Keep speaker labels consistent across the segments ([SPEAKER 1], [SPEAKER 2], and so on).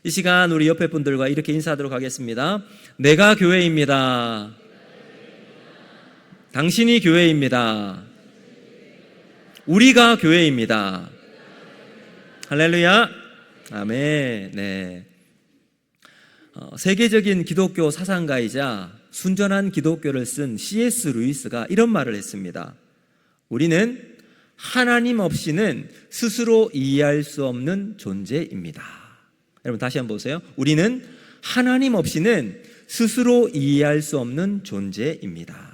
[SPEAKER 1] 이 시간 우리 옆에 분들과 이렇게 인사하도록 하겠습니다. 내가 교회입니다. 당신이 교회입니다. 우리가 교회입니다. 할렐루야. 아멘. 네. 세계적인 기독교 사상가이자 순전한 기독교를 쓴 C.S. 루이스가 이런 말을 했습니다. 우리는 하나님 없이는 스스로 이해할 수 없는 존재입니다. 여러분 다시 한번 보세요. 우리는 하나님 없이는 스스로 이해할 수 없는 존재입니다.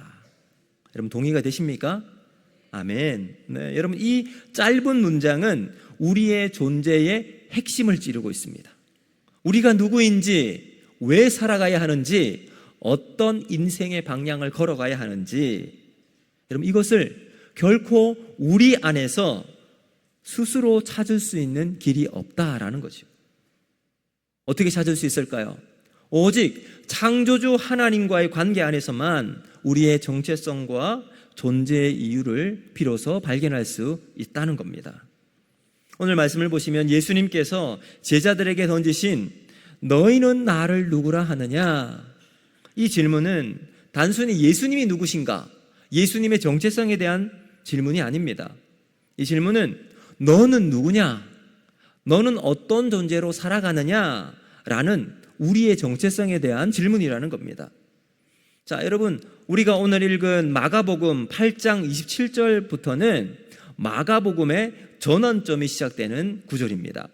[SPEAKER 1] 여러분 동의가 되십니까? 아멘. 네, 여러분 이 짧은 문장은 우리의 존재의 핵심을 찌르고 있습니다. 우리가 누구인지, 왜 살아가야 하는지, 어떤 인생의 방향을 걸어가야 하는지, 여러분 이것을 결코 우리 안에서 스스로 찾을 수 있는 길이 없다라는 거죠. 어떻게 찾을 수 있을까요? 오직 창조주 하나님과의 관계 안에서만 우리의 정체성과 존재의 이유를 비로소 발견할 수 있다는 겁니다. 오늘 말씀을 보시면 예수님께서 제자들에게 던지신 너희는 나를 누구라 하느냐? 이 질문은 단순히 예수님이 누구신가? 예수님의 정체성에 대한 질문이 아닙니다. 이 질문은 너는 누구냐? 너는 어떤 존재로 살아가느냐? 라는 우리의 정체성에 대한 질문이라는 겁니다. 자, 여러분 우리가 오늘 읽은 마가복음 8장 27절부터는 마가복음의 전환점이 시작되는 구절입니다.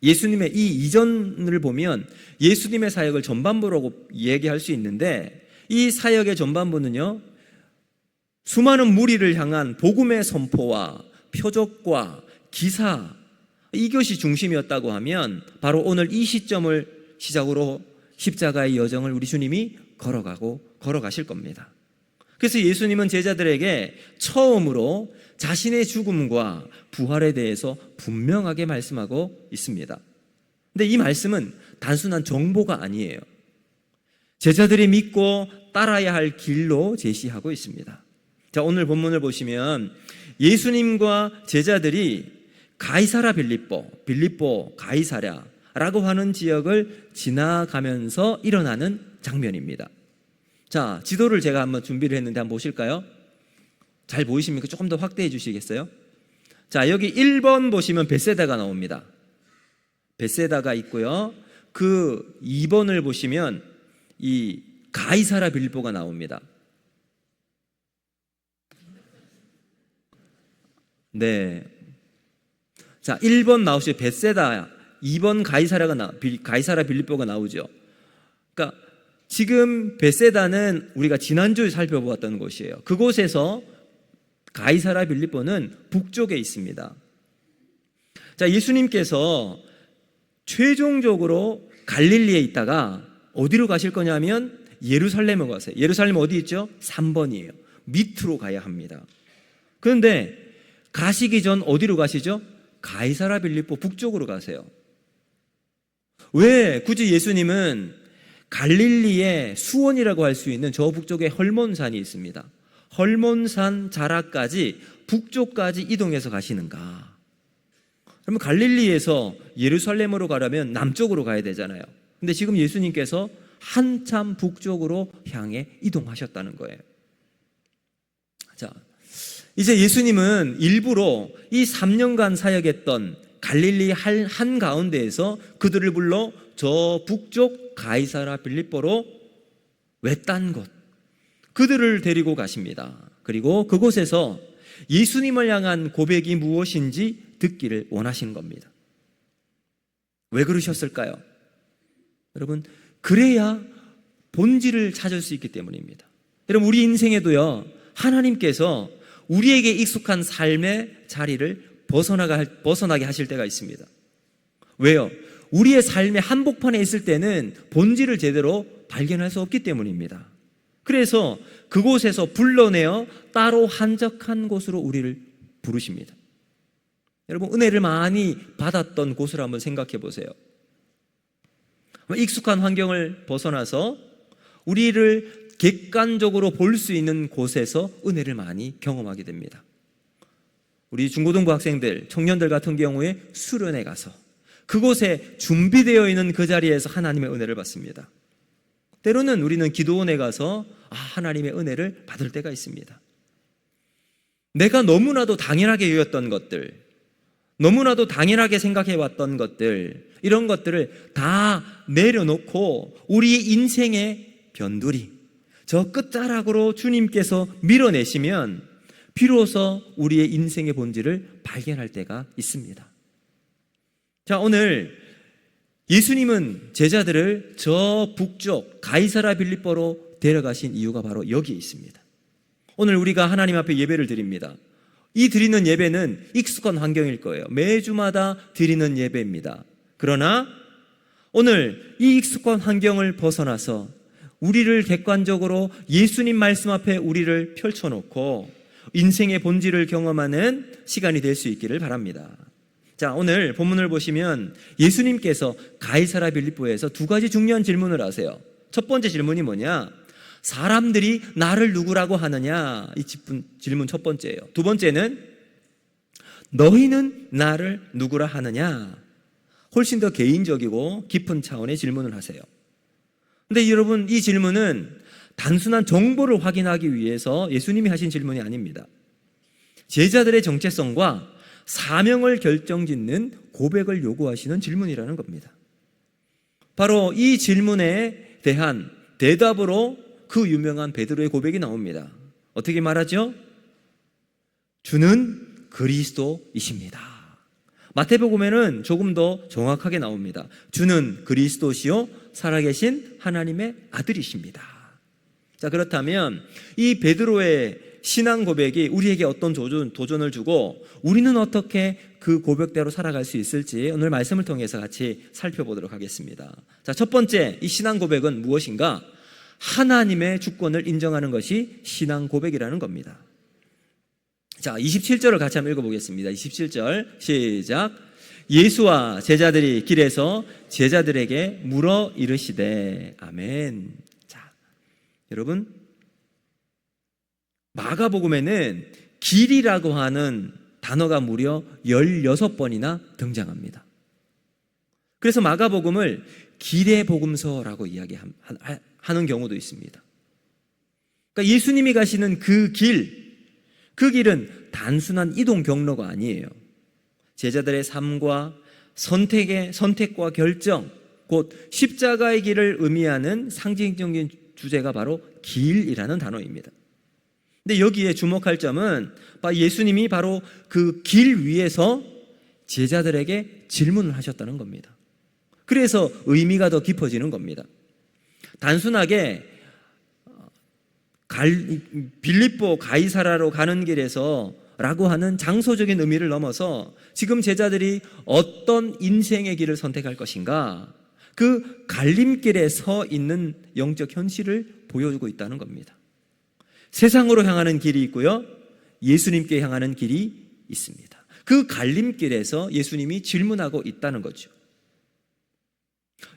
[SPEAKER 1] 예수님의 이 이전을 보면 예수님의 사역을 전반부라고 얘기할 수 있는데, 이 사역의 전반부는요 수많은 무리를 향한 복음의 선포와 표적과 기사, 이것이 중심이었다고 하면 바로 오늘 이 시점을 시작으로 십자가의 여정을 우리 주님이 걸어가실 겁니다. 그래서 예수님은 제자들에게 처음으로 자신의 죽음과 부활에 대해서 분명하게 말씀하고 있습니다. 근데 이 말씀은 단순한 정보가 아니에요. 제자들이 믿고 따라야 할 길로 제시하고 있습니다. 자, 오늘 본문을 보시면 예수님과 제자들이 가이사라 빌립보 가이사랴라고 하는 지역을 지나가면서 일어나는 장면입니다. 자, 지도를 제가 한번 준비를 했는데 한번 보실까요? 잘 보이십니까? 조금 더 확대해 주시겠어요? 자, 여기 1번 보시면 벳세다가 나옵니다. 벳세다가 있고요. 그 2번을 보시면 이 가이사라 빌립보가 나옵니다. 네. 자, 1번 나오시죠. 벳세다, 2번 가이사라 빌립보가 나오죠. 그러니까 지금 벳세다는 우리가 지난주에 살펴보았던 곳이에요. 그곳에서 가이사라 빌립보는 북쪽에 있습니다. 자, 예수님께서 최종적으로 갈릴리에 있다가 어디로 가실 거냐면 예루살렘으로 가세요. 예루살렘 어디 있죠? 3번이에요. 밑으로 가야 합니다. 그런데 가시기 전 어디로 가시죠? 가이사라 빌립보 북쪽으로 가세요. 왜 굳이 예수님은 갈릴리의 수원이라고 할 수 있는 저 북쪽에 헐몬산이 있습니다. 헐몬산 자락까지 북쪽까지 이동해서 가시는가? 그러면 갈릴리에서 예루살렘으로 가려면 남쪽으로 가야 되잖아요. 근데 지금 예수님께서 한참 북쪽으로 향해 이동하셨다는 거예요. 자, 이제 예수님은 일부러 이 3년간 사역했던 갈릴리 한가운데에서 그들을 불러 저 북쪽 가이사라 빌립보로 외딴 곳, 그들을 데리고 가십니다. 그리고 그곳에서 예수님을 향한 고백이 무엇인지 듣기를 원하신 겁니다. 왜 그러셨을까요? 여러분, 그래야 본질을 찾을 수 있기 때문입니다. 여러분, 우리 인생에도요, 하나님께서 우리에게 익숙한 삶의 자리를 벗어나게 하실 때가 있습니다. 왜요? 우리의 삶의 한복판에 있을 때는 본질을 제대로 발견할 수 없기 때문입니다. 그래서 그곳에서 불러내어 따로 한적한 곳으로 우리를 부르십니다. 여러분, 은혜를 많이 받았던 곳을 한번 생각해 보세요. 익숙한 환경을 벗어나서 우리를 객관적으로 볼 수 있는 곳에서 은혜를 많이 경험하게 됩니다. 우리 중고등부 학생들, 청년들 같은 경우에 수련회 가서 그곳에 준비되어 있는 그 자리에서 하나님의 은혜를 받습니다. 때로는 우리는 기도원에 가서 하나님의 은혜를 받을 때가 있습니다. 내가 너무나도 당연하게 여겼던 것들, 너무나도 당연하게 생각해왔던 것들, 이런 것들을 다 내려놓고 우리 인생의 변두리, 저 끝자락으로 주님께서 밀어내시면 비로소 우리의 인생의 본질을 발견할 때가 있습니다. 자, 오늘 예수님은 제자들을 저 북쪽 가이사라 빌립보로 데려가신 이유가 바로 여기에 있습니다. 오늘 우리가 하나님 앞에 예배를 드립니다. 이 드리는 예배는 익숙한 환경일 거예요. 매주마다 드리는 예배입니다. 그러나 오늘 이 익숙한 환경을 벗어나서 우리를 객관적으로 예수님 말씀 앞에 우리를 펼쳐놓고 인생의 본질을 경험하는 시간이 될 수 있기를 바랍니다. 자, 오늘 본문을 보시면 예수님께서 가이사라 빌립보에서 두 가지 중요한 질문을 하세요. 첫 번째 질문이 뭐냐? 사람들이 나를 누구라고 하느냐? 이 질문 첫 번째예요. 두 번째는 너희는 나를 누구라 하느냐? 훨씬 더 개인적이고 깊은 차원의 질문을 하세요. 근데 여러분, 이 질문은 단순한 정보를 확인하기 위해서 예수님이 하신 질문이 아닙니다. 제자들의 정체성과 사명을 결정짓는 고백을 요구하시는 질문이라는 겁니다. 바로 이 질문에 대한 대답으로 그 유명한 베드로의 고백이 나옵니다. 어떻게 말하죠? 주는 그리스도이십니다. 마태복음에는 조금 더 정확하게 나옵니다. 주는 그리스도시요 살아계신 하나님의 아들이십니다. 자, 그렇다면 이 베드로의 신앙 고백이 우리에게 어떤 도전을 주고 우리는 어떻게 그 고백대로 살아갈 수 있을지 오늘 말씀을 통해서 같이 살펴보도록 하겠습니다. 자, 첫 번째 이 신앙 고백은 무엇인가? 하나님의 주권을 인정하는 것이 신앙 고백이라는 겁니다. 자, 27절을 같이 한번 읽어보겠습니다. 27절 시작. 예수와 제자들이 길에서 제자들에게 물어 이르시되 아멘. 자, 여러분, 마가복음에는 길이라고 하는 단어가 무려 16번이나 등장합니다. 그래서 마가복음을 길의 복음서라고 이야기하는 경우도 있습니다. 그러니까 예수님이 가시는 그 길은 단순한 이동 경로가 아니에요. 제자들의 삶과 선택과 결정, 곧 십자가의 길을 의미하는 상징적인 주제가 바로 길이라는 단어입니다. 근데 여기에 주목할 점은 예수님이 바로 그 길 위에서 제자들에게 질문을 하셨다는 겁니다. 그래서 의미가 더 깊어지는 겁니다. 단순하게 빌립보 가이사라로 가는 길에서 라고 하는 장소적인 의미를 넘어서 지금 제자들이 어떤 인생의 길을 선택할 것인가, 그 갈림길에 서 있는 영적 현실을 보여주고 있다는 겁니다. 세상으로 향하는 길이 있고요, 예수님께 향하는 길이 있습니다. 그 갈림길에서 예수님이 질문하고 있다는 거죠.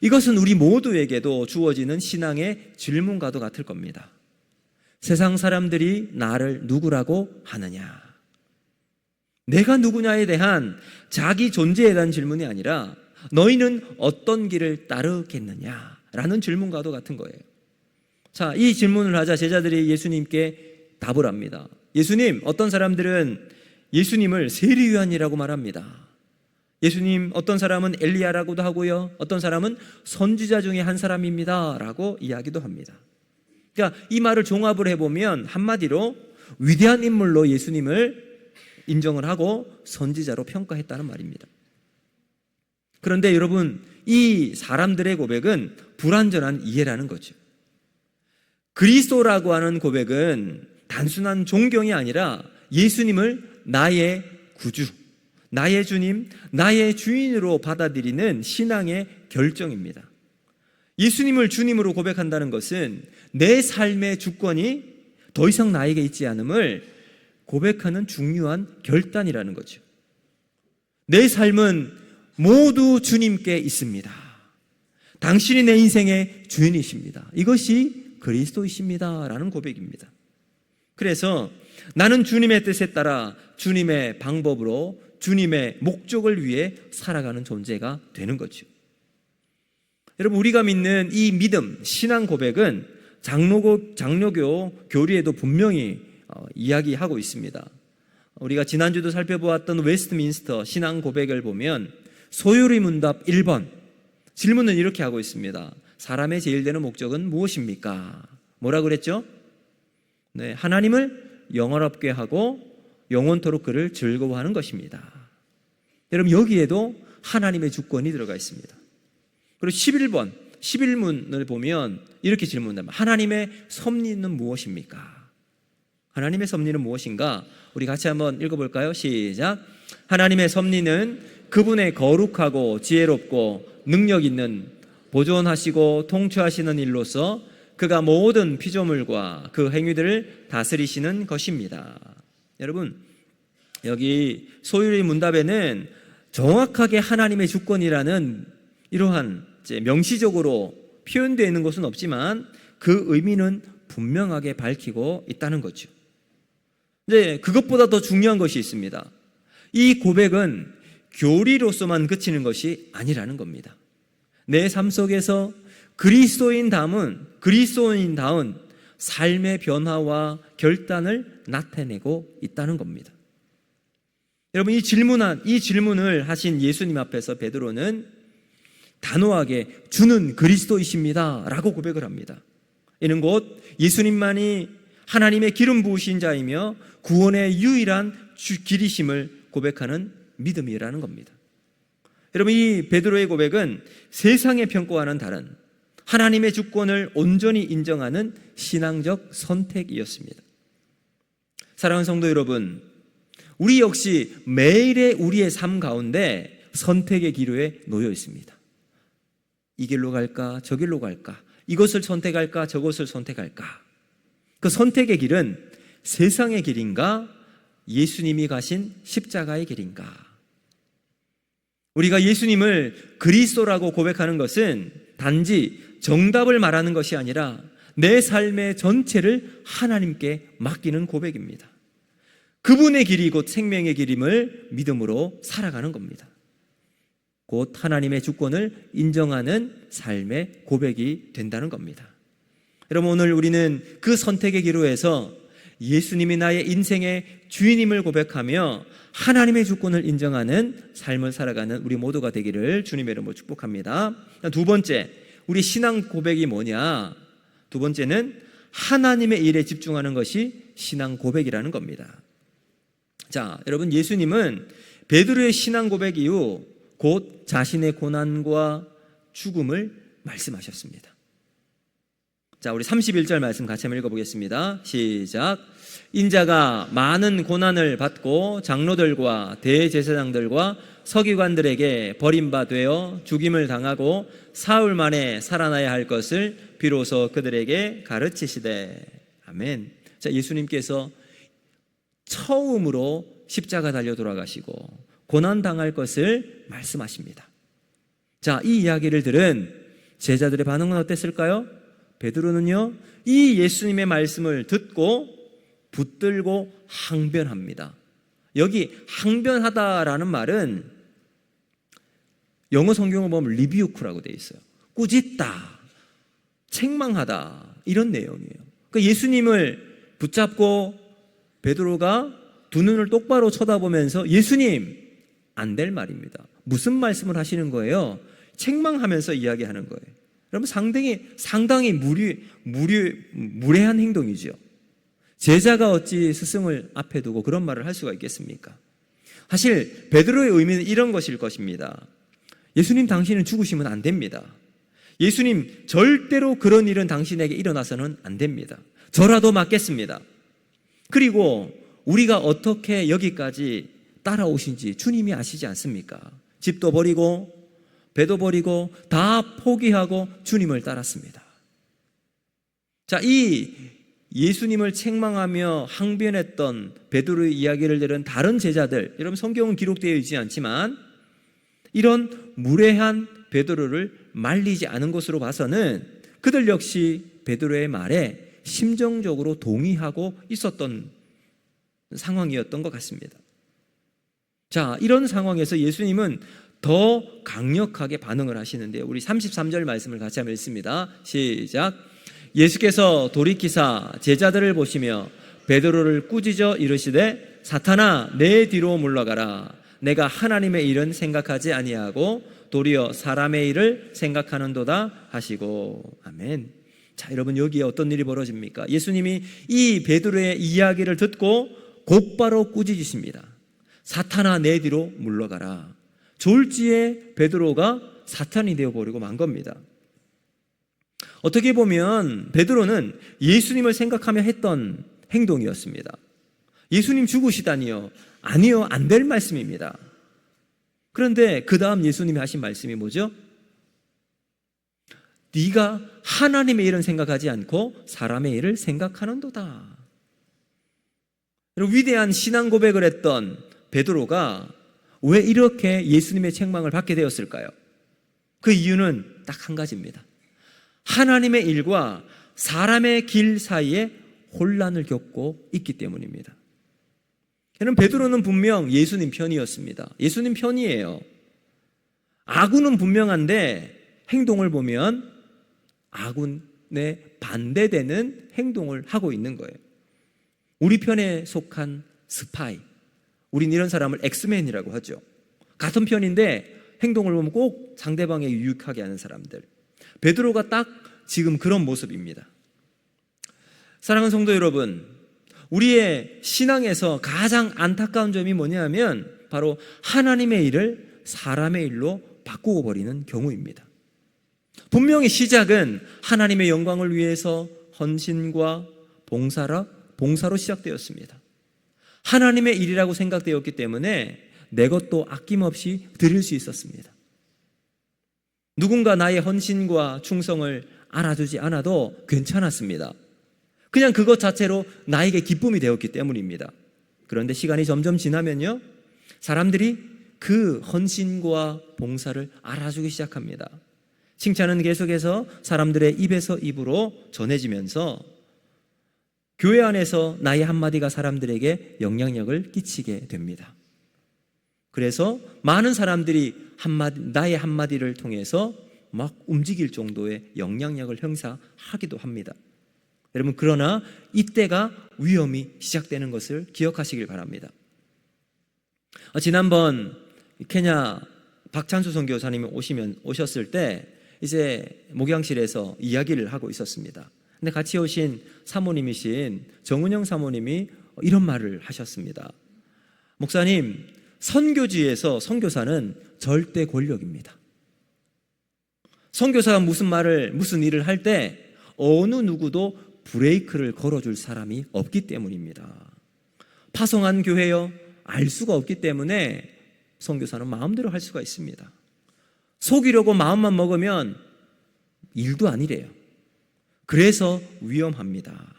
[SPEAKER 1] 이것은 우리 모두에게도 주어지는 신앙의 질문과도 같을 겁니다. 세상 사람들이 나를 누구라고 하느냐? 내가 누구냐에 대한 자기 존재에 대한 질문이 아니라 너희는 어떤 길을 따르겠느냐라는 질문과도 같은 거예요. 자, 이 질문을 하자 제자들이 예수님께 답을 합니다. 예수님, 어떤 사람들은 예수님을 세리요한이라고 말합니다. 예수님, 어떤 사람은 엘리야라고도 하고요, 어떤 사람은 선지자 중에 한 사람입니다 라고 이야기도 합니다. 그러니까 이 말을 종합을 해보면 한마디로 위대한 인물로 예수님을 인정을 하고 선지자로 평가했다는 말입니다. 그런데 여러분, 이 사람들의 고백은 불완전한 이해라는 거죠. 그리스도라고 하는 고백은 단순한 존경이 아니라 예수님을 나의 구주, 나의 주님, 나의 주인으로 받아들이는 신앙의 결정입니다. 예수님을 주님으로 고백한다는 것은 내 삶의 주권이 더 이상 나에게 있지 않음을 고백하는 중요한 결단이라는 거죠. 내 삶은 모두 주님께 있습니다. 당신이 내 인생의 주인이십니다. 이것이 그리스도이십니다 라는 고백입니다. 그래서 나는 주님의 뜻에 따라 주님의 방법으로 주님의 목적을 위해 살아가는 존재가 되는 거죠. 여러분, 우리가 믿는 이 믿음, 신앙 고백은 장로교 교리에도 분명히 이야기하고 있습니다. 우리가 지난주도 살펴보았던 웨스트민스터 신앙 고백을 보면 소요리 문답 1번 질문은 이렇게 하고 있습니다. 사람의 제일 되는 목적은 무엇입니까? 뭐라 그랬죠? 네, 하나님을 영원롭게 하고 영원토록 그를 즐거워하는 것입니다. 여러분, 여기에도 하나님의 주권이 들어가 있습니다. 그리고 11번 11문을 보면 이렇게 질문합니다. 하나님의 섭리는 무엇입니까? 하나님의 섭리는 무엇인가? 우리 같이 한번 읽어볼까요? 시작. 하나님의 섭리는 그분의 거룩하고 지혜롭고 능력 있는 보존하시고 통치하시는 일로서 그가 모든 피조물과 그 행위들을 다스리시는 것입니다. 여러분, 여기 소유리 문답에는 정확하게 하나님의 주권이라는 이러한 명시적으로 표현되어 있는 것은 없지만 그 의미는 분명하게 밝히고 있다는 거죠. 근데 그것보다 더 중요한 것이 있습니다. 이 고백은 교리로서만 그치는 것이 아니라는 겁니다. 내 삶 속에서 그리스도인다운 삶의 변화와 결단을 나타내고 있다는 겁니다. 여러분, 이 질문을 하신 예수님 앞에서 베드로는 단호하게 주는 그리스도이십니다 라고 고백을 합니다. 이는 곧 예수님만이 하나님의 기름 부으신 자이며 구원의 유일한 길이심을 고백하는 믿음이라는 겁니다. 여러분, 이 베드로의 고백은 세상의 평가와는 다른 하나님의 주권을 온전히 인정하는 신앙적 선택이었습니다. 사랑하는 성도 여러분, 우리 역시 매일의 우리의 삶 가운데 선택의 기로에 놓여 있습니다. 이 길로 갈까, 저 길로 갈까, 이것을 선택할까, 저것을 선택할까. 그 선택의 길은 세상의 길인가, 예수님이 가신 십자가의 길인가. 우리가 예수님을 그리스도라고 고백하는 것은 단지 정답을 말하는 것이 아니라 내 삶의 전체를 하나님께 맡기는 고백입니다. 그분의 길이 곧 생명의 길임을 믿음으로 살아가는 겁니다. 곧 하나님의 주권을 인정하는 삶의 고백이 된다는 겁니다. 여러분, 오늘 우리는 그 선택의 기로에서 예수님이 나의 인생의 주인임을 고백하며 하나님의 주권을 인정하는 삶을 살아가는 우리 모두가 되기를 주님의 이름으로 축복합니다. 두 번째, 우리 신앙 고백이 뭐냐? 두 번째는 하나님의 일에 집중하는 것이 신앙 고백이라는 겁니다. 자, 여러분, 예수님은 베드로의 신앙 고백 이후 곧 자신의 고난과 죽음을 말씀하셨습니다. 자, 우리 31절 말씀 같이 한번 읽어보겠습니다. 시작. 인자가 많은 고난을 받고 장로들과 대제사장들과 서기관들에게 버림받되어 죽임을 당하고 사흘 만에 살아나야 할 것을 비로소 그들에게 가르치시되. 아멘. 자, 예수님께서 처음으로 십자가 달려 돌아가시고 고난당할 것을 말씀하십니다. 자, 이 이야기를 들은 제자들의 반응은 어땠을까요? 베드로는요, 이 예수님의 말씀을 듣고 붙들고 항변합니다. 여기 항변하다라는 말은 영어 성경을 보면 리뷰크라고 되어 있어요. 꾸짖다, 책망하다, 이런 내용이에요. 그러니까 예수님을 붙잡고 베드로가 두 눈을 똑바로 쳐다보면서 예수님, 안 될 말입니다. 무슨 말씀을 하시는 거예요? 책망하면서 이야기하는 거예요. 여러분, 상당히 무례한 행동이죠. 제자가 어찌 스승을 앞에 두고 그런 말을 할 수가 있겠습니까? 사실 베드로의 의미는 이런 것일 것입니다. 예수님, 당신은 죽으시면 안 됩니다. 예수님, 절대로 그런 일은 당신에게 일어나서는 안 됩니다. 저라도 맞겠습니다. 그리고 우리가 어떻게 여기까지 따라오신지 주님이 아시지 않습니까? 집도 버리고 배도 버리고 다 포기하고 주님을 따랐습니다. 자, 이 예수님을 책망하며 항변했던 베드로의 이야기를 들은 다른 제자들, 여러분, 성경은 기록되어 있지 않지만 이런 무례한 베드로를 말리지 않은 것으로 봐서는 그들 역시 베드로의 말에 심정적으로 동의하고 있었던 상황이었던 것 같습니다. 자, 이런 상황에서 예수님은 더 강력하게 반응을 하시는데요. 우리 33절 말씀을 같이 한번 읽습니다. 시작. 예수께서 돌이키사 제자들을 보시며 베드로를 꾸짖어 이르시되 사탄아 내 뒤로 물러가라. 내가 하나님의 일은 생각하지 아니하고 도리어 사람의 일을 생각하는도다 하시고. 아멘. 자, 여러분, 여기에 어떤 일이 벌어집니까? 예수님이 이 베드로의 이야기를 듣고 곧바로 꾸짖으십니다. 사탄아 내 뒤로 물러가라. 졸지에 베드로가 사탄이 되어버리고 만 겁니다. 어떻게 보면 베드로는 예수님을 생각하며 했던 행동이었습니다. 예수님 죽으시다니요? 아니요, 안 될 말씀입니다. 그런데 그 다음 예수님이 하신 말씀이 뭐죠? 네가 하나님의 일은 생각하지 않고 사람의 일을 생각하는도다. 위대한 신앙 고백을 했던 베드로가 왜 이렇게 예수님의 책망을 받게 되었을까요? 그 이유는 딱 한 가지입니다. 하나님의 일과 사람의 길 사이에 혼란을 겪고 있기 때문입니다. 여러분, 베드로는 분명 예수님 편이었습니다. 예수님 편이에요. 아군은 분명한데 행동을 보면 아군에 반대되는 행동을 하고 있는 거예요. 우리 편에 속한 스파이, 우린 이런 사람을 엑스맨이라고 하죠. 같은 편인데 행동을 보면 꼭 상대방에 유익하게 하는 사람들. 베드로가 딱 지금 그런 모습입니다. 사랑하는 성도 여러분, 우리의 신앙에서 가장 안타까운 점이 뭐냐면 바로 하나님의 일을 사람의 일로 바꾸고 버리는 경우입니다. 분명히 시작은 하나님의 영광을 위해서 헌신과 봉사로 시작되었습니다. 하나님의 일이라고 생각되었기 때문에 내 것도 아낌없이 드릴 수 있었습니다. 누군가 나의 헌신과 충성을 알아주지 않아도 괜찮았습니다. 그냥 그것 자체로 나에게 기쁨이 되었기 때문입니다. 그런데 시간이 점점 지나면요, 사람들이 그 헌신과 봉사를 알아주기 시작합니다. 칭찬은 계속해서 사람들의 입에서 입으로 전해지면서 교회 안에서 나의 한마디가 사람들에게 영향력을 끼치게 됩니다. 그래서 많은 사람들이 나의 한마디를 통해서 막 움직일 정도의 영향력을 행사하기도 합니다. 여러분, 그러나 이때가 위험이 시작되는 것을 기억하시길 바랍니다. 지난번 케냐 박찬수 선교사님이 오셨을 때 이제 목양실에서 이야기를 하고 있었습니다. 근데 같이 오신 사모님이신 정은영 사모님이 이런 말을 하셨습니다. 목사님, 선교지에서 선교사는 절대 권력입니다. 선교사가 무슨 일을 할 때 어느 누구도 브레이크를 걸어줄 사람이 없기 때문입니다. 파송한 교회요, 알 수가 없기 때문에 선교사는 마음대로 할 수가 있습니다. 속이려고 마음만 먹으면 일도 아니래요. 그래서 위험합니다.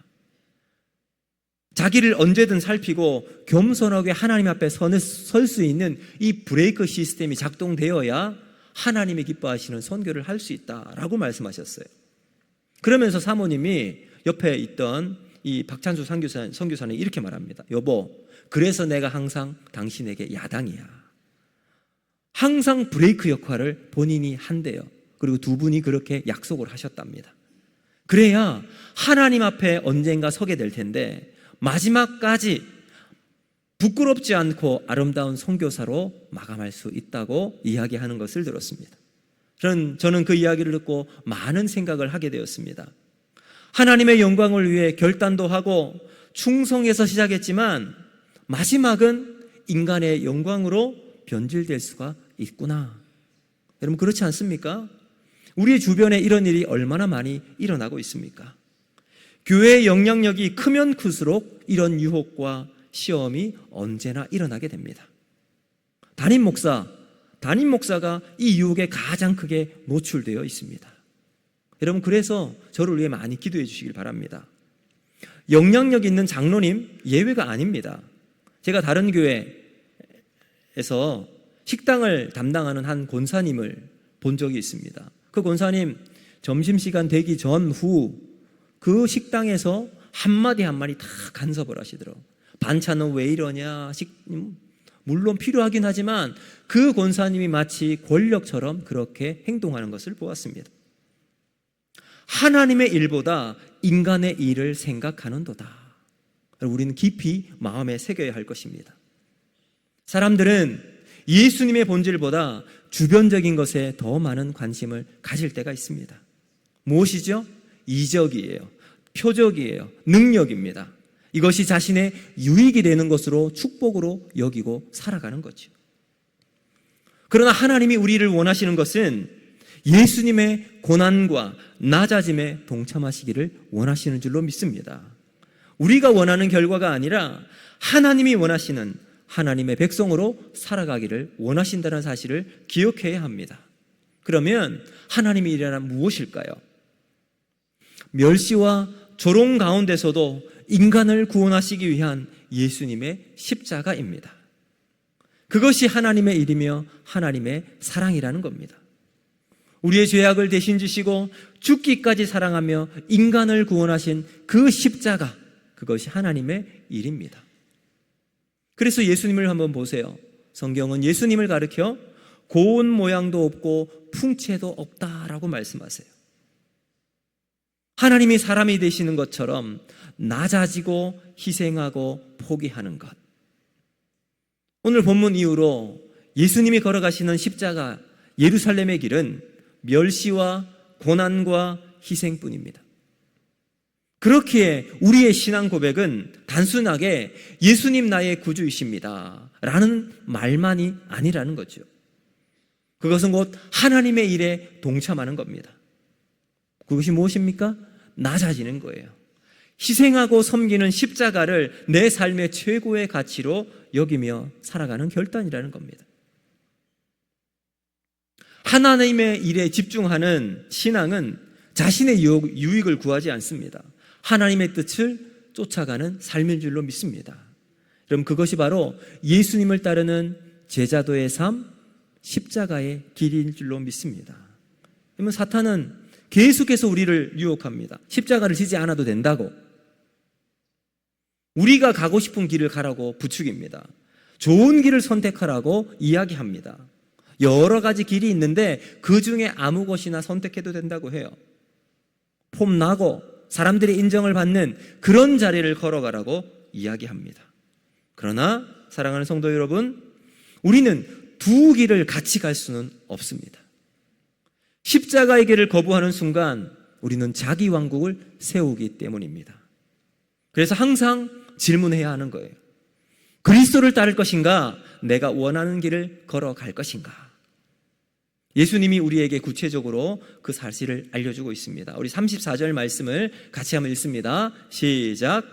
[SPEAKER 1] 자기를 언제든 살피고 겸손하게 하나님 앞에 설 수 있는 이 브레이크 시스템이 작동되어야 하나님이 기뻐하시는 선교를 할 수 있다라고 말씀하셨어요. 그러면서 사모님이 옆에 있던 이 박찬수 선교사는 이렇게 말합니다. 여보, 그래서 내가 항상 당신에게 야당이야. 항상 브레이크 역할을 본인이 한대요. 그리고 두 분이 그렇게 약속을 하셨답니다. 그래야 하나님 앞에 언젠가 서게 될 텐데 마지막까지 부끄럽지 않고 아름다운 선교사로 마감할 수 있다고 이야기하는 것을 들었습니다. 저는 그 이야기를 듣고 많은 생각을 하게 되었습니다. 하나님의 영광을 위해 결단도 하고 충성해서 시작했지만 마지막은 인간의 영광으로 변질될 수가 있구나. 여러분, 그렇지 않습니까? 우리 주변에 이런 일이 얼마나 많이 일어나고 있습니까? 교회의 영향력이 크면 클수록 이런 유혹과 시험이 언제나 일어나게 됩니다. 담임 목사가 이 유혹에 가장 크게 노출되어 있습니다. 여러분, 그래서 저를 위해 많이 기도해 주시길 바랍니다. 영향력 있는 장로님 예외가 아닙니다. 제가 다른 교회에서 식당을 담당하는 한 권사님을 본 적이 있습니다. 그 권사님 점심시간 되기 전후 그 식당에서 한마디 한마디 다 간섭을 하시더라고요. 반찬은 왜 이러냐, 물론 필요하긴 하지만 그 권사님이 마치 권력처럼 그렇게 행동하는 것을 보았습니다. 하나님의 일보다 인간의 일을 생각하는도다. 우리는 깊이 마음에 새겨야 할 것입니다. 사람들은 예수님의 본질보다 주변적인 것에 더 많은 관심을 가질 때가 있습니다. 무엇이죠? 이적이에요. 표적이에요. 능력입니다. 이것이 자신의 유익이 되는 것으로 축복으로 여기고 살아가는 거죠. 그러나 하나님이 우리를 원하시는 것은 예수님의 고난과 낮아짐에 동참하시기를 원하시는 줄로 믿습니다. 우리가 원하는 결과가 아니라 하나님이 원하시는 하나님의 백성으로 살아가기를 원하신다는 사실을 기억해야 합니다. 그러면 하나님의 일이란 무엇일까요? 멸시와 조롱 가운데서도 인간을 구원하시기 위한 예수님의 십자가입니다. 그것이 하나님의 일이며 하나님의 사랑이라는 겁니다. 우리의 죄악을 대신 지시고 죽기까지 사랑하며 인간을 구원하신 그 십자가, 그것이 하나님의 일입니다. 그래서 예수님을 한번 보세요. 성경은 예수님을 가리켜 고운 모양도 없고 풍채도 없다라고 말씀하세요. 하나님이 사람이 되시는 것처럼 낮아지고 희생하고 포기하는 것. 오늘 본문 이후로 예수님이 걸어가시는 십자가 예루살렘의 길은 멸시와 고난과 희생뿐입니다. 그렇기에 우리의 신앙 고백은 단순하게 예수님 나의 구주이십니다 라는 말만이 아니라는 거죠. 그것은 곧 하나님의 일에 동참하는 겁니다. 그것이 무엇입니까? 낮아지는 거예요. 희생하고 섬기는 십자가를 내 삶의 최고의 가치로 여기며 살아가는 결단이라는 겁니다. 하나님의 일에 집중하는 신앙은 자신의 유익을 구하지 않습니다. 하나님의 뜻을 쫓아가는 삶인 줄로 믿습니다. 그럼 그것이 바로 예수님을 따르는 제자도의 삶, 십자가의 길인 줄로 믿습니다. 그러면 사탄은 계속해서 우리를 유혹합니다. 십자가를 지지 않아도 된다고. 우리가 가고 싶은 길을 가라고 부추깁니다. 좋은 길을 선택하라고 이야기합니다. 여러 가지 길이 있는데 그 중에 아무 것이나 선택해도 된다고 해요. 폼나고 사람들의 인정을 받는 그런 자리를 걸어가라고 이야기합니다. 그러나 사랑하는 성도 여러분, 우리는 두 길을 같이 갈 수는 없습니다. 십자가의 길을 거부하는 순간 우리는 자기 왕국을 세우기 때문입니다. 그래서 항상 질문해야 하는 거예요. 그리스도를 따를 것인가? 내가 원하는 길을 걸어갈 것인가? 예수님이 우리에게 구체적으로 그 사실을 알려주고 있습니다. 우리 34절 말씀을 같이 한번 읽습니다. 시작.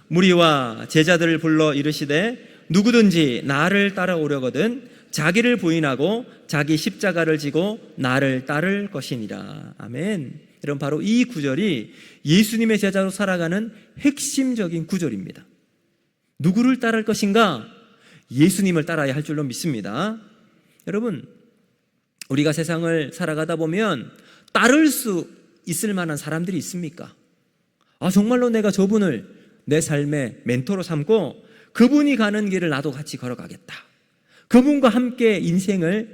[SPEAKER 1] 무리와 제자들을 불러 이르시되 누구든지 나를 따라오려거든 자기를 부인하고 자기 십자가를 지고 나를 따를 것이니라. 아멘. 여러분, 바로 이 구절이 예수님의 제자로 살아가는 핵심적인 구절입니다. 누구를 따를 것인가? 예수님을 따라야 할 줄로 믿습니다. 여러분, 우리가 세상을 살아가다 보면 따를 수 있을 만한 사람들이 있습니까? 정말로 내가 저분을 내 삶의 멘토로 삼고 그분이 가는 길을 나도 같이 걸어가겠다. 그분과 함께 인생의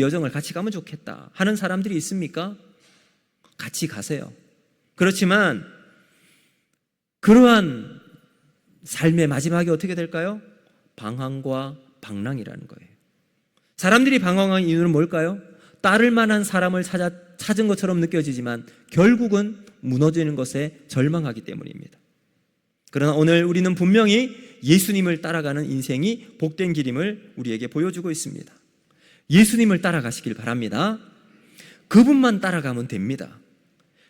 [SPEAKER 1] 여정을 같이 가면 좋겠다 하는 사람들이 있습니까? 같이 가세요. 그렇지만 그러한 삶의 마지막이 어떻게 될까요? 방황과 방랑이라는 거예요. 사람들이 방황한 이유는 뭘까요? 따를 만한 사람을 찾은 것처럼 느껴지지만 결국은 무너지는 것에 절망하기 때문입니다. 그러나 오늘 우리는 분명히 예수님을 따라가는 인생이 복된 길임을 우리에게 보여주고 있습니다. 예수님을 따라가시길 바랍니다. 그분만 따라가면 됩니다.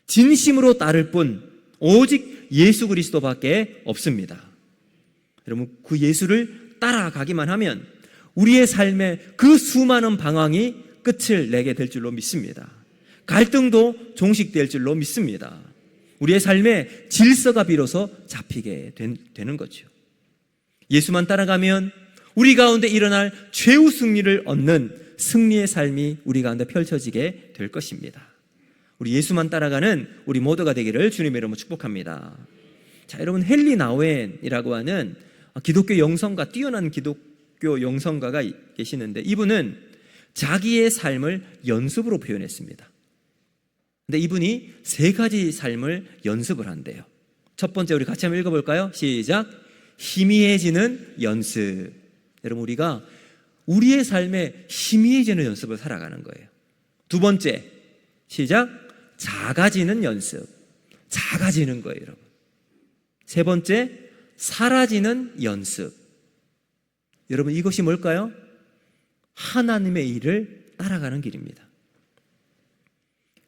[SPEAKER 1] 진심으로 따를 뿐 오직 예수 그리스도밖에 없습니다. 여러분, 그 예수를 따라가기만 하면 우리의 삶의 그 수많은 방황이 끝을 내게 될 줄로 믿습니다. 갈등도 종식될 줄로 믿습니다. 우리의 삶의 질서가 비로소 잡히게 되는 거죠. 예수만 따라가면 우리 가운데 일어날 최후 승리를 얻는 승리의 삶이 우리 가운데 펼쳐지게 될 것입니다. 우리 예수만 따라가는 우리 모두가 되기를 주님의 이름으로 축복합니다. 자, 여러분, 헨리 나우엔이라고 하는 기독교 영성가, 뛰어난 기독교 영성가가 계시는데 이분은 자기의 삶을 연습으로 표현했습니다. 근데 이분이 3가지 삶을 연습을 한대요. 첫 번째 우리 같이 한번 읽어볼까요? 시작. 희미해지는 연습. 여러분, 우리가 우리의 삶에 희미해지는 연습을 살아가는 거예요. 두 번째, 시작. 작아지는 연습. 작아지는 거예요, 여러분. 세 번째, 사라지는 연습. 여러분, 이것이 뭘까요? 하나님의 일을 따라가는 길입니다.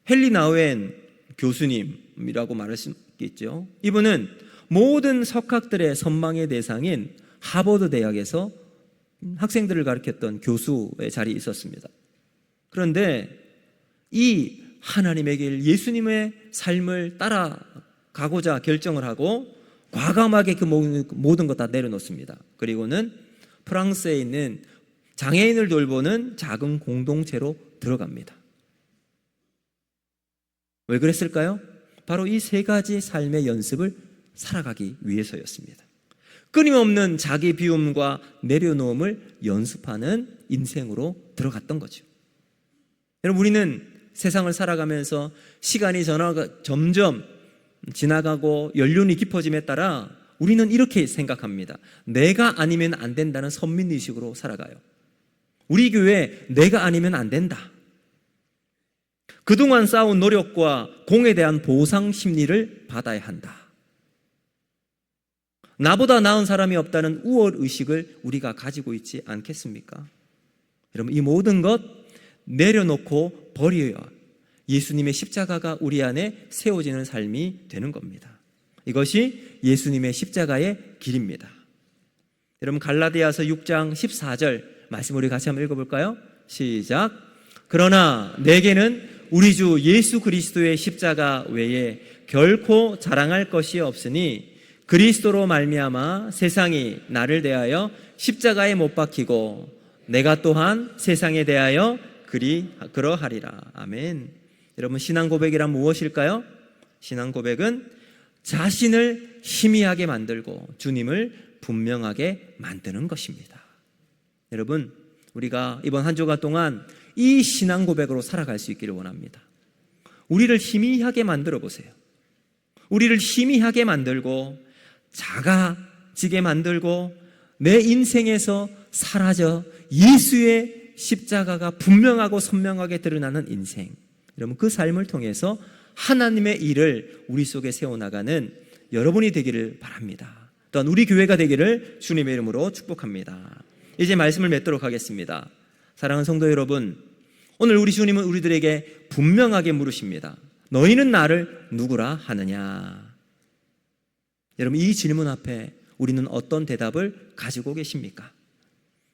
[SPEAKER 1] 헨리 나우엔 교수님이라고 말할 수 있겠죠. 이분은 모든 석학들의 선망의 대상인 하버드 대학에서 학생들을 가르쳤던 교수의 자리에 있었습니다. 그런데 이 하나님의 길, 예수님의 삶을 따라가고자 결정을 하고 과감하게 그 모든 것 다 내려놓습니다. 그리고는 프랑스에 있는 장애인을 돌보는 작은 공동체로 들어갑니다. 왜 그랬을까요? 바로 이 3가지 삶의 연습을 살아가기 위해서였습니다. 끊임없는 자기 비움과 내려놓음을 연습하는 인생으로 들어갔던 거죠. 여러분, 우리는 세상을 살아가면서 시간이 점점 지나가고 연륜이 깊어짐에 따라 우리는 이렇게 생각합니다. 내가 아니면 안 된다는 선민의식으로 살아가요. 우리 교회 내가 아니면 안 된다. 그동안 쌓은 노력과 공에 대한 보상 심리를 받아야 한다. 나보다 나은 사람이 없다는 우월의식을 우리가 가지고 있지 않겠습니까? 여러분, 이 모든 것 내려놓고 버려야 예수님의 십자가가 우리 안에 세워지는 삶이 되는 겁니다. 이것이 예수님의 십자가의 길입니다. 여러분, 갈라디아서 6장 14절 말씀 우리 같이 한번 읽어볼까요? 시작. 그러나 내게는 우리 주 예수 그리스도의 십자가 외에 결코 자랑할 것이 없으니 그리스도로 말미암아 세상이 나를 대하여 십자가에 못 박히고 내가 또한 세상에 대하여 그러하리라. 아멘. 여러분, 신앙 고백이란 무엇일까요? 신앙 고백은 자신을 희미하게 만들고 주님을 분명하게 만드는 것입니다. 여러분, 우리가 이번 한 주간 동안 이 신앙 고백으로 살아갈 수 있기를 원합니다. 우리를 희미하게 만들어 보세요. 우리를 희미하게 만들고 작아지게 만들고 내 인생에서 사라져 예수의 십자가가 분명하고 선명하게 드러나는 인생. 여러분, 그 삶을 통해서 하나님의 일을 우리 속에 세워나가는 여러분이 되기를 바랍니다. 또한 우리 교회가 되기를 주님의 이름으로 축복합니다. 이제 말씀을 맺도록 하겠습니다. 사랑하는 성도 여러분, 오늘 우리 주님은 우리들에게 분명하게 물으십니다. 너희는 나를 누구라 하느냐? 여러분, 이 질문 앞에 우리는 어떤 대답을 가지고 계십니까?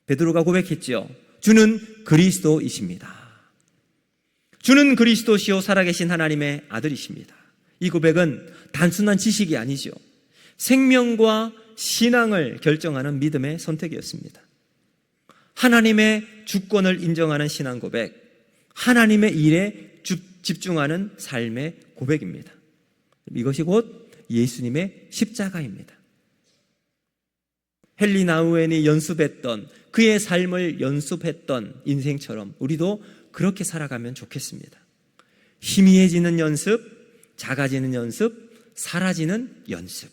[SPEAKER 1] 베드로가 고백했죠. 주는 그리스도이십니다. 주는 그리스도시요 살아계신 하나님의 아들이십니다. 이 고백은 단순한 지식이 아니죠. 생명과 신앙을 결정하는 믿음의 선택이었습니다. 하나님의 주권을 인정하는 신앙 고백, 하나님의 일에 집중하는 삶의 고백입니다. 이것이 곧 예수님의 십자가입니다. 헨리 나우엔이 연습했던, 그의 삶을 연습했던 인생처럼 우리도 그렇게 살아가면 좋겠습니다. 희미해지는 연습, 작아지는 연습, 사라지는 연습.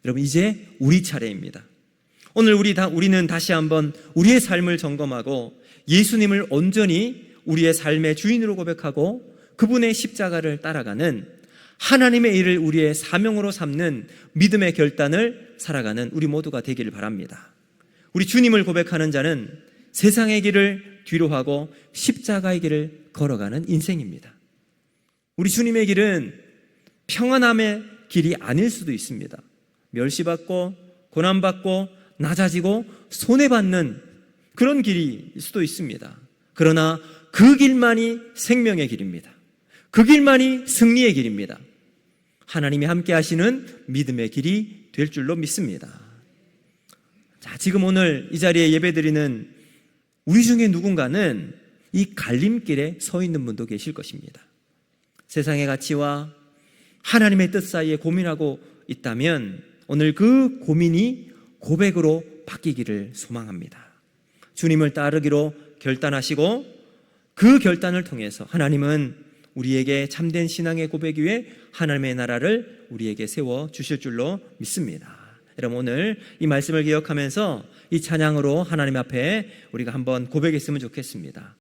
[SPEAKER 1] 여러분, 이제 우리 차례입니다. 오늘 우리는 다시 한번 우리의 삶을 점검하고 예수님을 온전히 우리의 삶의 주인으로 고백하고 그분의 십자가를 따라가는, 하나님의 일을 우리의 사명으로 삼는 믿음의 결단을 살아가는 우리 모두가 되기를 바랍니다. 우리 주님을 고백하는 자는 세상의 길을 뒤로하고 십자가의 길을 걸어가는 인생입니다. 우리 주님의 길은 평안함의 길이 아닐 수도 있습니다. 멸시받고 고난받고 낮아지고 손해받는 그런 길일 수도 있습니다. 그러나 그 길만이 생명의 길입니다. 그 길만이 승리의 길입니다. 하나님이 함께 하시는 믿음의 길이 될 줄로 믿습니다. 자, 지금 오늘 이 자리에 예배드리는 우리 중에 누군가는 이 갈림길에 서 있는 분도 계실 것입니다. 세상의 가치와 하나님의 뜻 사이에 고민하고 있다면 오늘 그 고민이 고백으로 바뀌기를 소망합니다. 주님을 따르기로 결단하시고 그 결단을 통해서 하나님은 우리에게 참된 신앙의 고백 위에 하나님의 나라를 우리에게 세워 주실 줄로 믿습니다. 여러분, 오늘 이 말씀을 기억하면서 이 찬양으로 하나님 앞에 우리가 한번 고백했으면 좋겠습니다.